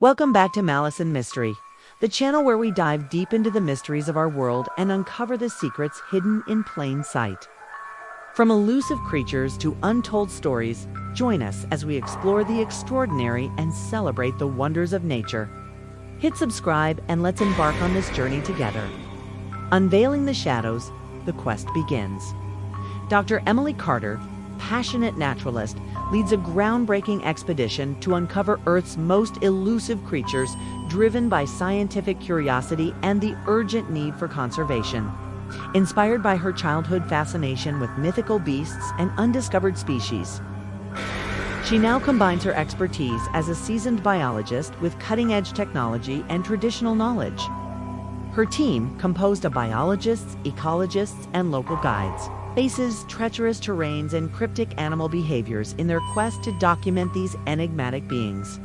Welcome back to Malice and Mystery, the channel where we dive deep into the mysteries of our world and uncover the secrets hidden in plain sight. From elusive creatures to untold stories, join us as we explore the extraordinary and celebrate the wonders of nature. Hit subscribe and let's embark on this journey together. Unveiling the shadows, the quest begins. Dr. Emily Carter, passionate naturalist, leads a groundbreaking expedition to uncover Earth's most elusive creatures, driven by scientific curiosity and the urgent need for conservation. Inspired by her childhood fascination with mythical beasts and undiscovered species, she now combines her expertise as a seasoned biologist with cutting-edge technology and traditional knowledge. Her team, composed of biologists, ecologists, and local guides, faces treacherous terrains and cryptic animal behaviors in their quest to document these enigmatic beings.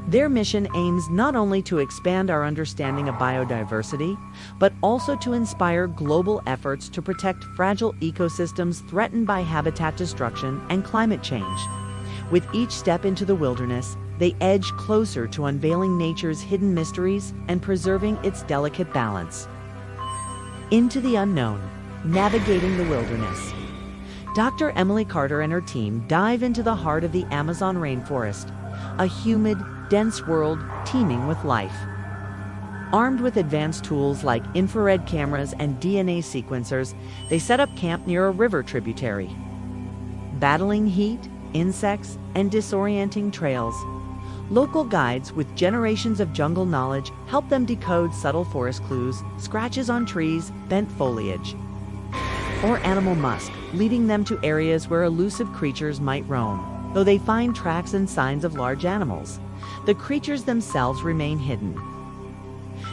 Their mission aims not only to expand our understanding of biodiversity, but also to inspire global efforts to protect fragile ecosystems threatened by habitat destruction and climate change. With each step into the wilderness, they edge closer to unveiling nature's hidden mysteries and preserving its delicate balance. Into the unknown, navigating the wilderness. Dr. Emily Carter and her team dive into the heart of the Amazon rainforest, a humid, dense world teeming with life. Armed with advanced tools like infrared cameras and DNA sequencers, they set up camp near a river tributary. Battling heat, insects, and disorienting trails, local guides with generations of jungle knowledge help them decode subtle forest clues, scratches on trees, bent foliage, or animal musk, leading them to areas where elusive creatures might roam. Though they find tracks and signs of large animals, the creatures themselves remain hidden.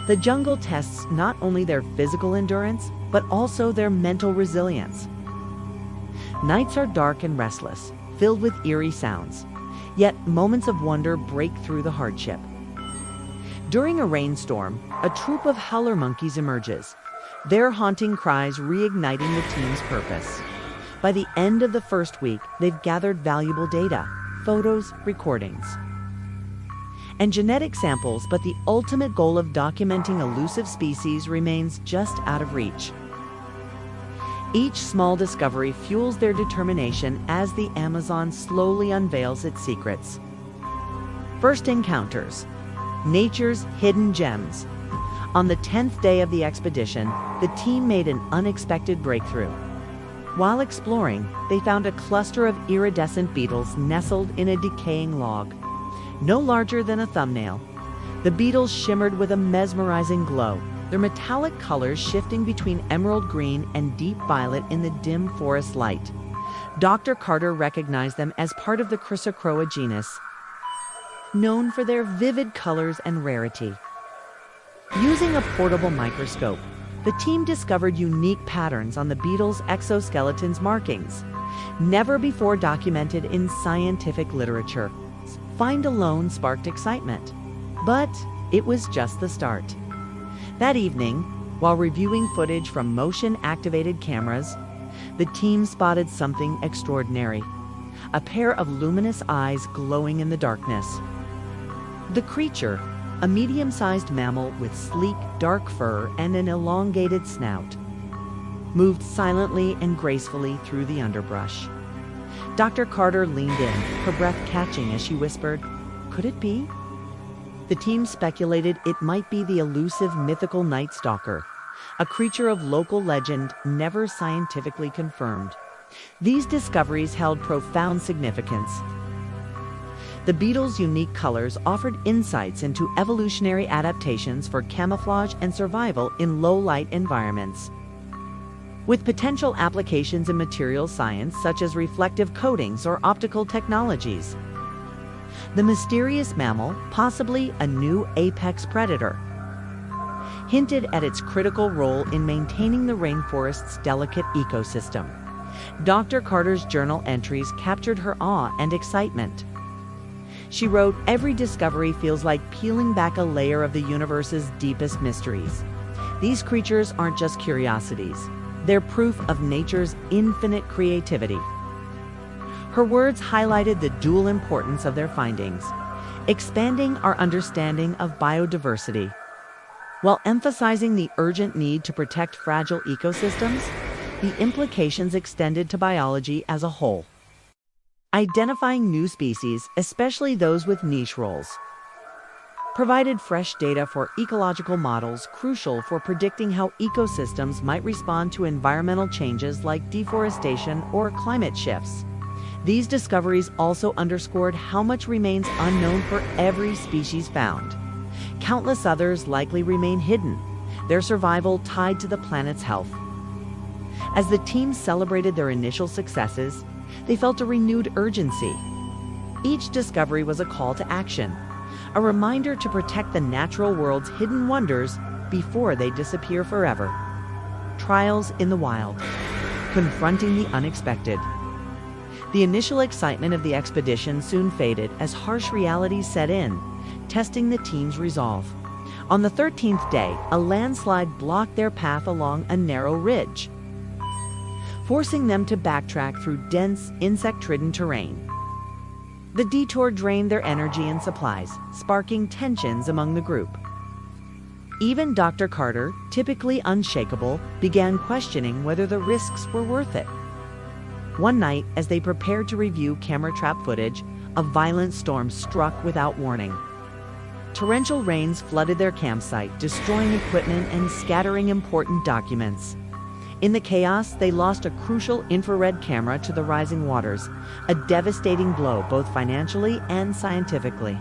The jungle tests not only their physical endurance, but also their mental resilience. Nights are dark and restless, filled with eerie sounds, yet moments of wonder break through the hardship. During a rainstorm, a troop of howler monkeys emerges, their haunting cries reigniting the team's purpose. By the end of the first week, they've gathered valuable data, photos, recordings, and genetic samples, but the ultimate goal of documenting elusive species remains just out of reach. Each small discovery fuels their determination as the Amazon slowly unveils its secrets. First encounters, nature's hidden gems. On the 10th day of the expedition, the team made an unexpected breakthrough. While exploring, they found a cluster of iridescent beetles nestled in a decaying log. No larger than a thumbnail, the beetles shimmered with a mesmerizing glow, their metallic colors shifting between emerald green and deep violet in the dim forest light. Dr. Carter recognized them as part of the Chrysocroa genus, known for their vivid colors and rarity. Using a portable microscope, the team discovered unique patterns on the beetle's exoskeleton's markings, never before documented in scientific literature. Find alone sparked excitement, but it was just the start. That evening, while reviewing footage from motion-activated cameras, the team spotted something extraordinary: a pair of luminous eyes glowing in the darkness. The creature, a medium-sized mammal with sleek, dark fur and an elongated snout, moved silently and gracefully through the underbrush. Dr. Carter leaned in, her breath catching as she whispered, "Could it be?" The team speculated it might be the elusive mythical night stalker, a creature of local legend never scientifically confirmed. These discoveries held profound significance. The beetle's unique colors offered insights into evolutionary adaptations for camouflage and survival in low-light environments, with potential applications in materials science such as reflective coatings or optical technologies. The mysterious mammal, possibly a new apex predator, hinted at its critical role in maintaining the rainforest's delicate ecosystem. Dr. Carter's journal entries captured her awe and excitement. She wrote, "Every discovery feels like peeling back a layer of the universe's deepest mysteries. These creatures aren't just curiosities. They're proof of nature's infinite creativity." Her words highlighted the dual importance of their findings: expanding our understanding of biodiversity. While emphasizing the urgent need to protect fragile ecosystems, the implications extended to biology as a whole. Identifying new species, especially those with niche roles, provided fresh data for ecological models crucial for predicting how ecosystems might respond to environmental changes like deforestation or climate shifts. These discoveries also underscored how much remains unknown for every species found. Countless others likely remain hidden, their survival tied to the planet's health. As the team celebrated their initial successes, they felt a renewed urgency. Each discovery was a call to action, a reminder to protect the natural world's hidden wonders before they disappear forever. Trials in the wild, confronting the unexpected. The initial excitement of the expedition soon faded as harsh realities set in, testing the team's resolve. On the 13th day, a landslide blocked their path along a narrow ridge, forcing them to backtrack through dense, insect-ridden terrain. The detour drained their energy and supplies, sparking tensions among the group. Even Dr. Carter, typically unshakable, began questioning whether the risks were worth it. One night, as they prepared to review camera trap footage, a violent storm struck without warning. Torrential rains flooded their campsite, destroying equipment and scattering important documents. In the chaos, they lost a crucial infrared camera to the rising waters, a devastating blow both financially and scientifically.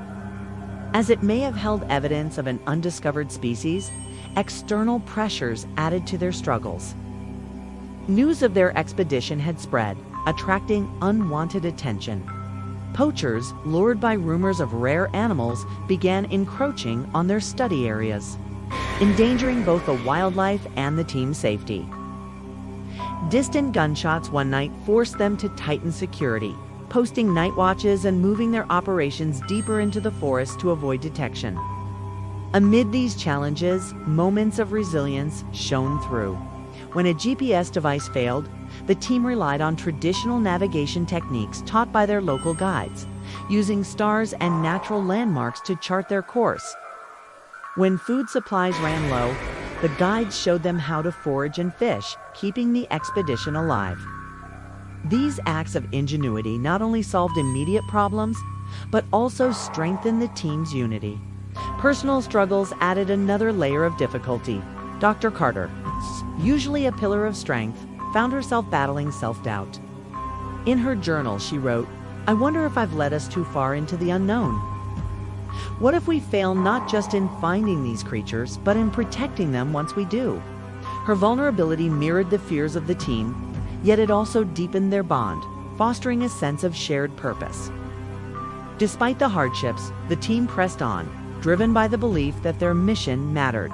As it may have held evidence of an undiscovered species, external pressures added to their struggles. News of their expedition had spread, attracting unwanted attention. Poachers, lured by rumors of rare animals, began encroaching on their study areas, endangering both the wildlife and the team's safety. Distant gunshots one night forced them to tighten security, posting night watches and moving their operations deeper into the forest to avoid detection. Amid these challenges, moments of resilience shone through. When a GPS device failed, the team relied on traditional navigation techniques taught by their local guides, using stars and natural landmarks to chart their course. When food supplies ran low, the guides showed them how to forage and fish, keeping the expedition alive. These acts of ingenuity not only solved immediate problems, but also strengthened the team's unity. Personal struggles added another layer of difficulty. Dr. Carter, usually a pillar of strength, found herself battling self-doubt. In her journal, she wrote, "I wonder if I've led us too far into the unknown. What if we fail not just in finding these creatures, but in protecting them once we do?" Her vulnerability mirrored the fears of the team, yet it also deepened their bond, fostering a sense of shared purpose. Despite the hardships, the team pressed on, driven by the belief that their mission mattered.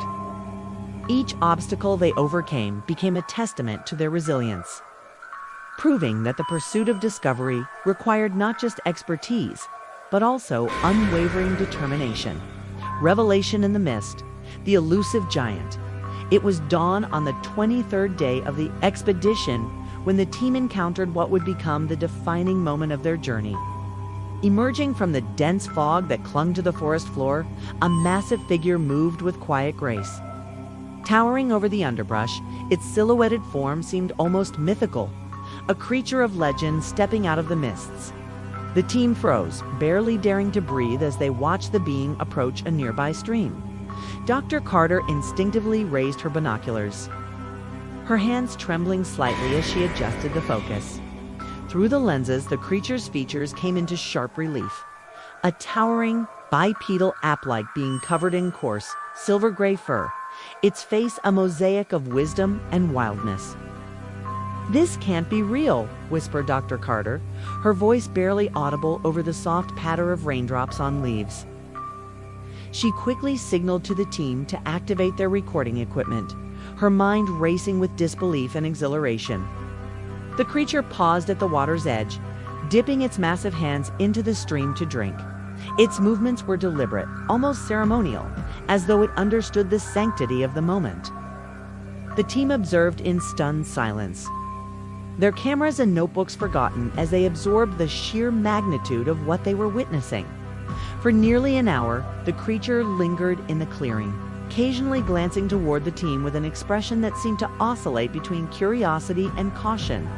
Each obstacle they overcame became a testament to their resilience, proving that the pursuit of discovery required not just expertise, but also unwavering determination. Revelation in the mist, the elusive giant. It was dawn on the 23rd day of the expedition when the team encountered what would become the defining moment of their journey. Emerging from the dense fog that clung to the forest floor, a massive figure moved with quiet grace. Towering over the underbrush, its silhouetted form seemed almost mythical, a creature of legend stepping out of the mists. The team froze, barely daring to breathe as they watched the being approach a nearby stream. Dr. Carter instinctively raised her binoculars, her hands trembling slightly as she adjusted the focus. Through the lenses, the creature's features came into sharp relief. A towering, bipedal ape-like being covered in coarse, silver-gray fur, its face a mosaic of wisdom and wildness. "This can't be real," whispered Dr. Carter, her voice barely audible over the soft patter of raindrops on leaves. She quickly signaled to the team to activate their recording equipment, her mind racing with disbelief and exhilaration. The creature paused at the water's edge, dipping its massive hands into the stream to drink. Its movements were deliberate, almost ceremonial, as though it understood the sanctity of the moment. The team observed in stunned silence, their cameras and notebooks forgotten as they absorbed the sheer magnitude of what they were witnessing. For nearly an hour, the creature lingered in the clearing, occasionally glancing toward the team with an expression that seemed to oscillate between curiosity and caution.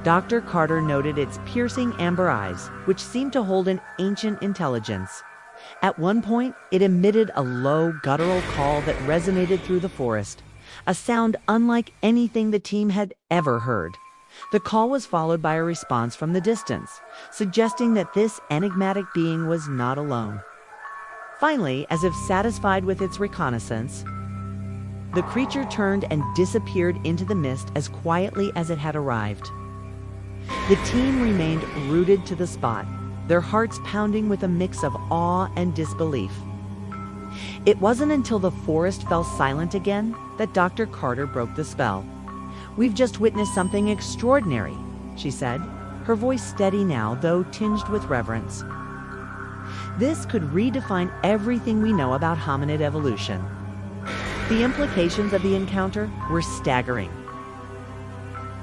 Dr. Carter noted its piercing amber eyes, which seemed to hold an ancient intelligence. At one point, it emitted a low, guttural call that resonated through the forest, a sound unlike anything the team had ever heard. The call was followed by a response from the distance, suggesting that this enigmatic being was not alone. Finally, as if satisfied with its reconnaissance, the creature turned and disappeared into the mist as quietly as it had arrived. The team remained rooted to the spot, their hearts pounding with a mix of awe and disbelief. It wasn't until the forest fell silent again that Dr. Carter broke the spell. "We've just witnessed something extraordinary," she said, her voice steady now, though tinged with reverence. This could redefine everything we know about hominid evolution. The implications of the encounter were staggering.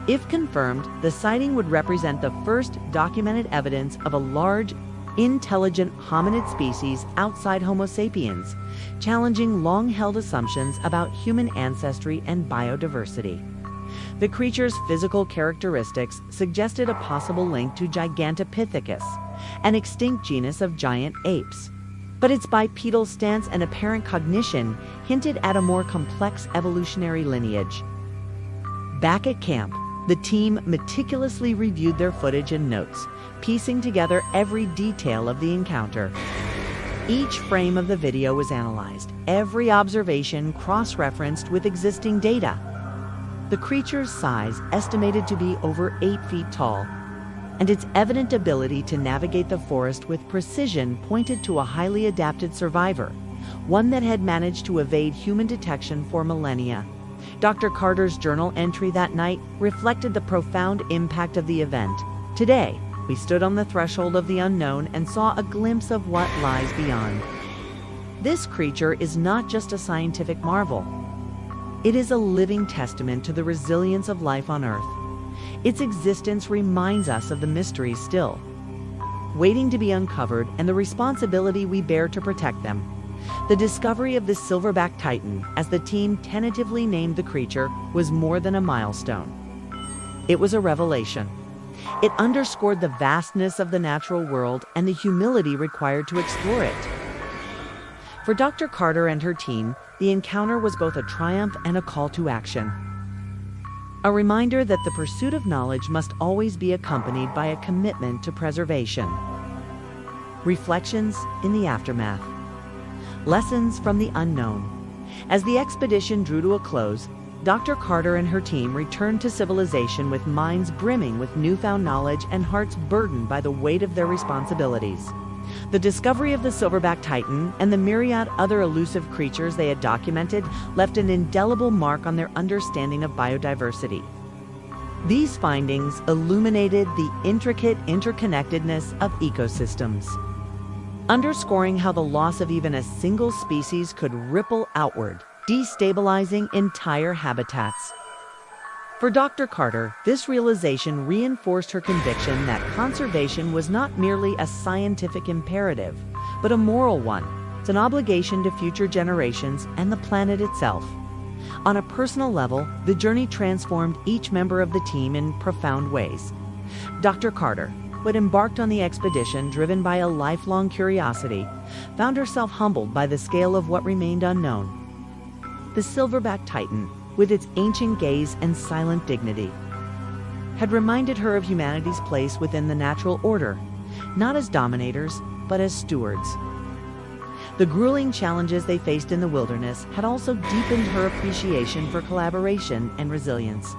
If confirmed, the sighting would represent the first documented evidence of a large, intelligent hominid species outside Homo sapiens, challenging long-held assumptions about human ancestry and biodiversity. The creature's physical characteristics suggested a possible link to Gigantopithecus, an extinct genus of giant apes. But its bipedal stance and apparent cognition hinted at a more complex evolutionary lineage. Back at camp, the team meticulously reviewed their footage and notes, piecing together every detail of the encounter. Each frame of the video was analyzed, every observation cross-referenced with existing data. The creature's size, estimated to be over 8 feet tall, and its evident ability to navigate the forest with precision pointed to a highly adapted survivor, one that had managed to evade human detection for millennia. Dr. Carter's journal entry that night reflected the profound impact of the event. "Today, we stood on the threshold of the unknown and saw a glimpse of what lies beyond." This creature is not just a scientific marvel. It is a living testament to the resilience of life on Earth. Its existence reminds us of the mysteries still waiting to be uncovered and the responsibility we bear to protect them. The discovery of the Silverback Titan, as the team tentatively named the creature, was more than a milestone. It was a revelation. It underscored the vastness of the natural world and the humility required to explore it. For Dr. Carter and her team, the encounter was both a triumph and a call to action. A reminder that the pursuit of knowledge must always be accompanied by a commitment to preservation. Reflections in the aftermath. Lessons from the unknown. As the expedition drew to a close, Dr. Carter and her team returned to civilization with minds brimming with newfound knowledge and hearts burdened by the weight of their responsibilities. The discovery of the Silverback Titan and the myriad other elusive creatures they had documented left an indelible mark on their understanding of biodiversity. These findings illuminated the intricate interconnectedness of ecosystems, underscoring how the loss of even a single species could ripple outward, destabilizing entire habitats. For Dr. Carter, this realization reinforced her conviction that conservation was not merely a scientific imperative, but a moral one. It's an obligation to future generations and the planet itself. On a personal level, the journey transformed each member of the team in profound ways. Dr. Carter, who had embarked on the expedition driven by a lifelong curiosity, found herself humbled by the scale of what remained unknown. The Silverback Titan, with its ancient gaze and silent dignity, had reminded her of humanity's place within the natural order, not as dominators, but as stewards. The grueling challenges they faced in the wilderness had also deepened her appreciation for collaboration and resilience.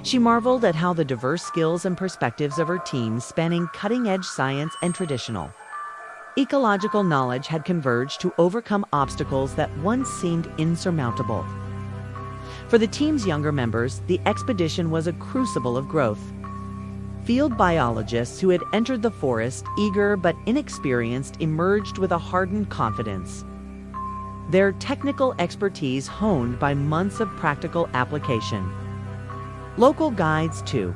She marveled at how the diverse skills and perspectives of her team, spanning cutting-edge science and traditional ecological knowledge, had converged to overcome obstacles that once seemed insurmountable. For the team's younger members, the expedition was a crucible of growth. Field biologists who had entered the forest, eager but inexperienced, emerged with a hardened confidence, their technical expertise honed by months of practical application. Local guides, too,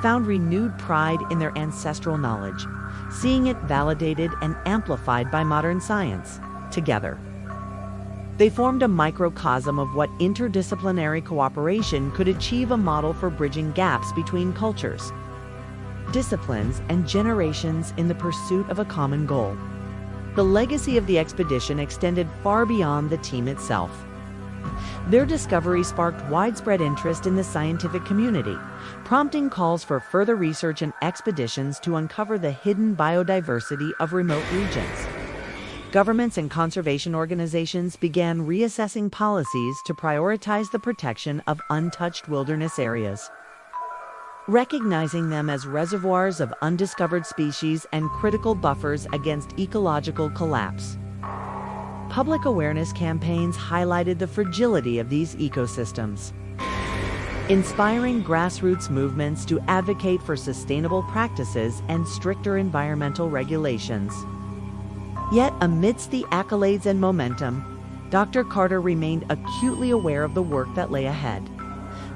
found renewed pride in their ancestral knowledge, seeing it validated and amplified by modern science. Together, they formed a microcosm of what interdisciplinary cooperation could achieve, a model for bridging gaps between cultures, disciplines, and generations in the pursuit of a common goal. The legacy of the expedition extended far beyond the team itself. Their discovery sparked widespread interest in the scientific community, prompting calls for further research and expeditions to uncover the hidden biodiversity of remote regions. Governments and conservation organizations began reassessing policies to prioritize the protection of untouched wilderness areas, recognizing them as reservoirs of undiscovered species and critical buffers against ecological collapse. Public awareness campaigns highlighted the fragility of these ecosystems, inspiring grassroots movements to advocate for sustainable practices and stricter environmental regulations. Yet, amidst the accolades and momentum, Dr. Carter remained acutely aware of the work that lay ahead.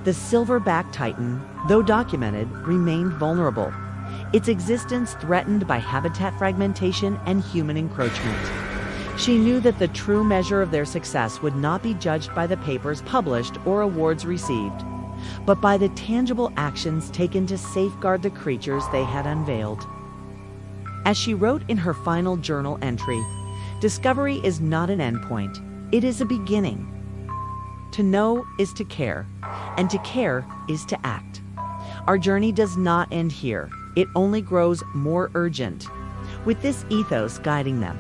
The Silverback Titan, though documented, remained vulnerable, its existence threatened by habitat fragmentation and human encroachment. She knew that the true measure of their success would not be judged by the papers published or awards received, but by the tangible actions taken to safeguard the creatures they had unveiled. As she wrote in her final journal entry, discovery is not an endpoint, it is a beginning. To know is to care, and to care is to act. Our journey does not end here, it only grows more urgent. With this ethos guiding them,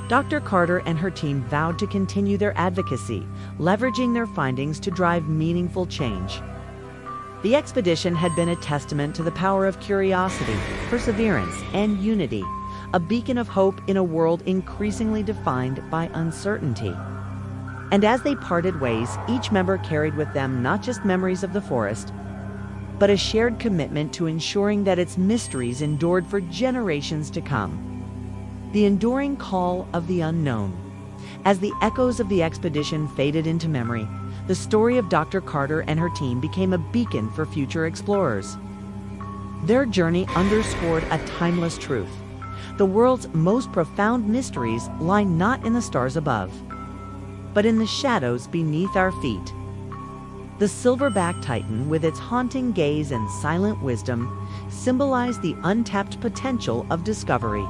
Dr. Carter and her team vowed to continue their advocacy, leveraging their findings to drive meaningful change. The expedition had been a testament to the power of curiosity, perseverance, and unity, a beacon of hope in a world increasingly defined by uncertainty. And as they parted ways, each member carried with them not just memories of the forest, but a shared commitment to ensuring that its mysteries endured for generations to come. The enduring call of the unknown. As the echoes of the expedition faded into memory, the story of Dr. Carter and her team became a beacon for future explorers. Their journey underscored a timeless truth. The world's most profound mysteries lie not in the stars above, but in the shadows beneath our feet. The Silverback Titan, with its haunting gaze and silent wisdom, symbolized the untapped potential of discovery.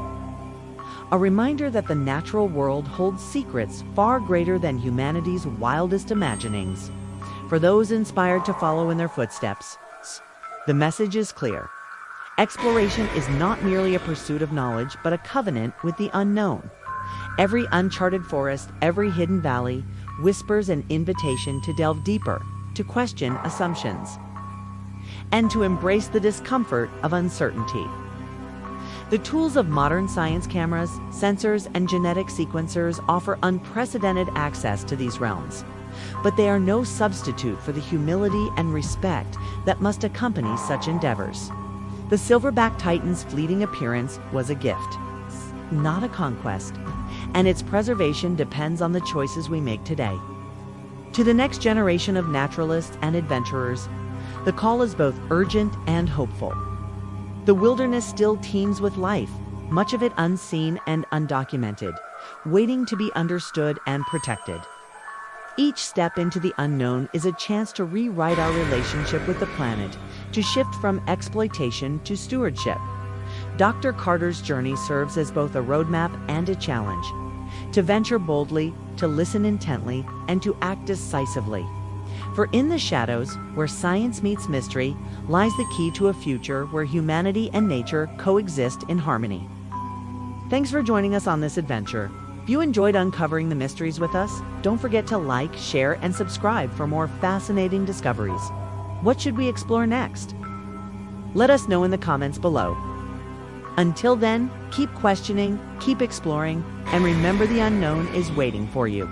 A reminder that the natural world holds secrets far greater than humanity's wildest imaginings. For those inspired to follow in their footsteps, the message is clear. Exploration is not merely a pursuit of knowledge, but a covenant with the unknown. Every uncharted forest, every hidden valley, whispers an invitation to delve deeper, to question assumptions, and to embrace the discomfort of uncertainty. The tools of modern science cameras, sensors, and genetic sequencers offer unprecedented access to these realms, but they are no substitute for the humility and respect that must accompany such endeavors. The Silverback Titan's fleeting appearance was a gift, not a conquest, and its preservation depends on the choices we make today. To the next generation of naturalists and adventurers, the call is both urgent and hopeful. The wilderness still teems with life, much of it unseen and undocumented, waiting to be understood and protected. Each step into the unknown is a chance to rewrite our relationship with the planet, to shift from exploitation to stewardship. Dr. Carter's journey serves as both a roadmap and a challenge, to venture boldly, to listen intently, and to act decisively. For in the shadows, where science meets mystery, lies the key to a future where humanity and nature coexist in harmony. Thanks for joining us on this adventure. If you enjoyed uncovering the mysteries with us, don't forget to like, share, and subscribe for more fascinating discoveries. What should we explore next? Let us know in the comments below. Until then, keep questioning, keep exploring, and remember the unknown is waiting for you.